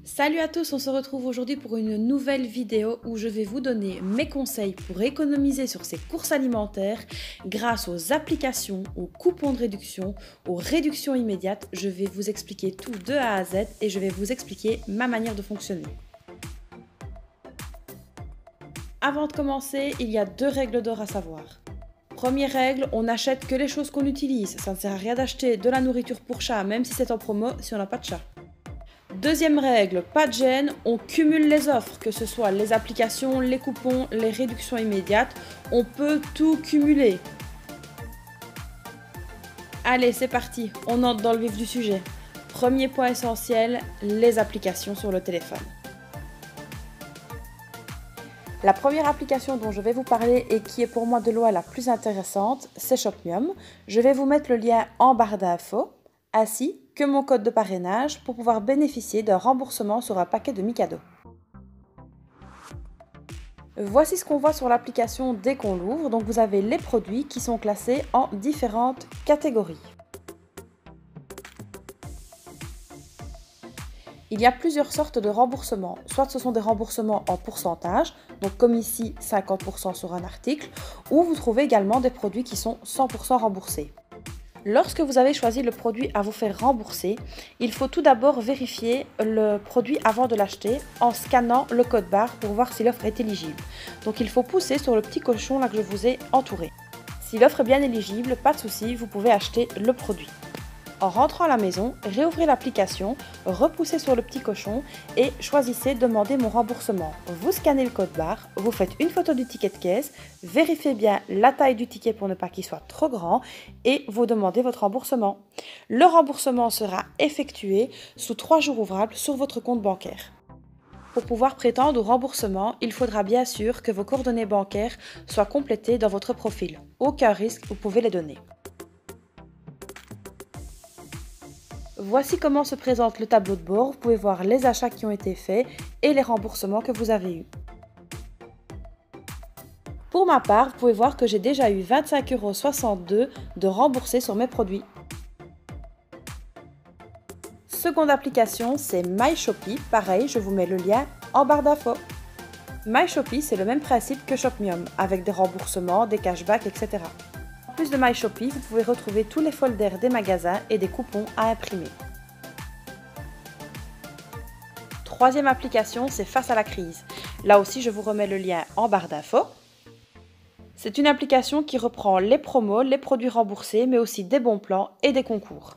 Salut à tous, on se retrouve aujourd'hui pour une nouvelle vidéo où je vais vous donner mes conseils pour économiser sur ces courses alimentaires grâce aux applications, aux coupons de réduction, aux réductions immédiates. Je vais vous expliquer tout de A à Z et je vais vous expliquer ma manière de fonctionner. Avant de commencer, il y a 2 règles d'or à savoir. Première règle, on n'achète que les choses qu'on utilise. Ça ne sert à rien d'acheter de la nourriture pour chat, même si c'est en promo, si on n'a pas de chat. Deuxième règle, pas de gêne, on cumule les offres, que ce soit les applications, les coupons, les réductions immédiates, on peut tout cumuler. Allez, c'est parti, on entre dans le vif du sujet. Premier point essentiel, les applications sur le téléphone. La première application dont je vais vous parler et qui est pour moi de loin la plus intéressante, c'est Shopmium. Je vais vous mettre le lien en barre d'infos, ainsi que mon code de parrainage pour pouvoir bénéficier d'un remboursement sur un paquet de mi-cadeaux. Voici ce qu'on voit sur l'application dès qu'on l'ouvre. Donc vous avez les produits qui sont classés en différentes catégories. Il y a plusieurs sortes de remboursements. Soit ce sont des remboursements en pourcentage, donc comme ici 50% sur un article, ou vous trouvez également des produits qui sont 100% remboursés. Lorsque vous avez choisi le produit à vous faire rembourser, il faut tout d'abord vérifier le produit avant de l'acheter en scannant le code barre pour voir si l'offre est éligible. Donc il faut pousser sur le petit cochon là que je vous ai entouré. Si l'offre est bien éligible, pas de souci, vous pouvez acheter le produit. En rentrant à la maison, réouvrez l'application, repoussez sur le petit cochon et choisissez demander mon remboursement. Vous scannez le code barre, vous faites une photo du ticket de caisse, vérifiez bien la taille du ticket pour ne pas qu'il soit trop grand et vous demandez votre remboursement. Le remboursement sera effectué sous 3 jours ouvrables sur votre compte bancaire. Pour pouvoir prétendre au remboursement, il faudra bien sûr que vos coordonnées bancaires soient complétées dans votre profil. Aucun risque, vous pouvez les donner. Voici comment se présente le tableau de bord. Vous pouvez voir les achats qui ont été faits et les remboursements que vous avez eus. Pour ma part, vous pouvez voir que j'ai déjà eu 25,62 € de remboursés sur mes produits. Seconde application, c'est MyShopee. Pareil, je vous mets le lien en barre d'infos. MyShopee, c'est le même principe que Shopmium, avec des remboursements, des cashbacks, etc. En plus de MyShopee, vous pouvez retrouver tous les folders des magasins et des coupons à imprimer. Troisième application, c'est Face à la crise. Là aussi, je vous remets le lien en barre d'infos. C'est une application qui reprend les promos, les produits remboursés, mais aussi des bons plans et des concours.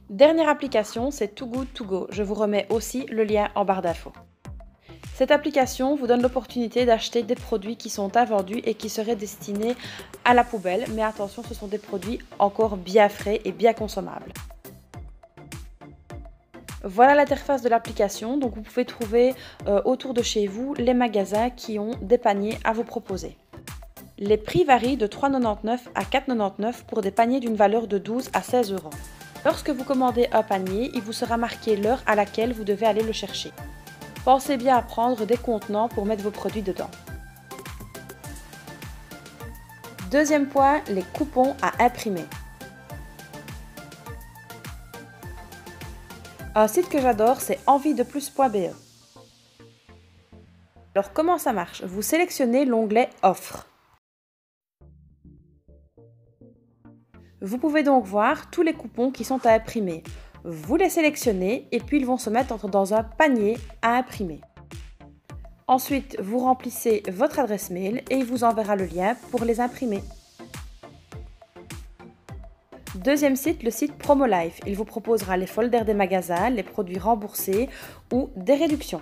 Dernière application, c'est Too Good To Go. Je vous remets aussi le lien en barre d'infos. Cette application vous donne l'opportunité d'acheter des produits qui sont invendus et qui seraient destinés à la poubelle. Mais attention, ce sont des produits encore bien frais et bien consommables. Voilà l'interface de l'application. Donc vous pouvez trouver autour de chez vous les magasins qui ont des paniers à vous proposer. Les prix varient de 3,99 à 4,99 pour des paniers d'une valeur de 12 à 16 €. Lorsque vous commandez un panier, il vous sera marqué l'heure à laquelle vous devez aller le chercher. Pensez bien à prendre des contenants pour mettre vos produits dedans. Deuxième point, les coupons à imprimer. Un site que j'adore, c'est enviedeplus.be. Alors comment ça marche? Vous sélectionnez l'onglet Offres. Vous pouvez donc voir tous les coupons qui sont à imprimer. Vous les sélectionnez et puis ils vont se mettre dans un panier à imprimer. Ensuite, vous remplissez votre adresse mail et il vous enverra le lien pour les imprimer. Deuxième site, le site Promolife. Il vous proposera les folders des magasins, les produits remboursés ou des réductions.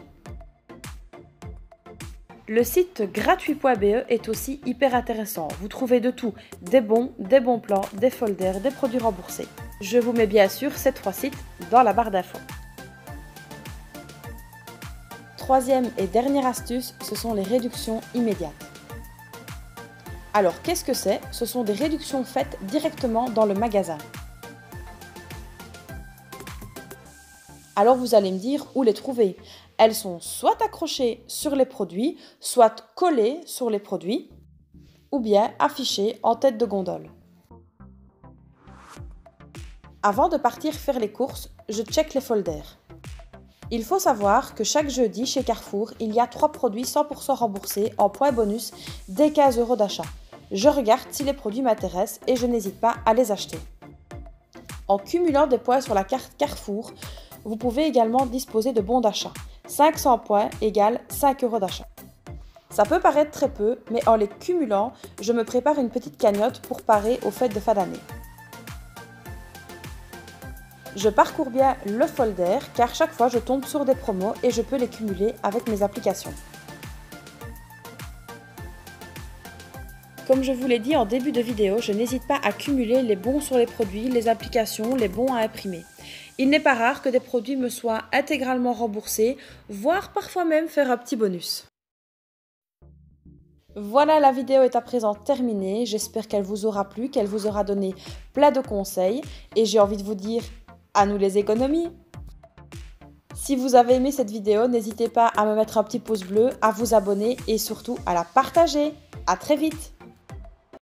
Le site gratuit.be est aussi hyper intéressant. Vous trouvez de tout, des bons plans, des folders, des produits remboursés. Je vous mets bien sûr ces 3 sites dans la barre d'infos. Troisième et dernière astuce, ce sont les réductions immédiates. Alors qu'est-ce que c'est? Ce sont des réductions faites directement dans le magasin. Alors vous allez me dire où les trouver. Elles sont soit accrochées sur les produits, soit collées sur les produits, ou bien affichées en tête de gondole. Avant de partir faire les courses, je check les folders. Il faut savoir que chaque jeudi chez Carrefour, il y a 3 produits 100% remboursés en points bonus dès 15 € d'achat. Je regarde si les produits m'intéressent et je n'hésite pas à les acheter. En cumulant des points sur la carte Carrefour, vous pouvez également disposer de bons d'achat. 500 points égale 5 € d'achat. Ça peut paraître très peu, mais en les cumulant, je me prépare une petite cagnotte pour parer aux fêtes de fin d'année. Je parcours bien le folder car chaque fois je tombe sur des promos et je peux les cumuler avec mes applications. Comme je vous l'ai dit en début de vidéo, je n'hésite pas à cumuler les bons sur les produits, les applications, les bons à imprimer. Il n'est pas rare que des produits me soient intégralement remboursés, voire parfois même faire un petit bonus. Voilà, la vidéo est à présent terminée. J'espère qu'elle vous aura plu, qu'elle vous aura donné plein de conseils. Et j'ai envie de vous dire, à nous les économies! Si vous avez aimé cette vidéo, n'hésitez pas à me mettre un petit pouce bleu, à vous abonner et surtout à la partager. À très vite!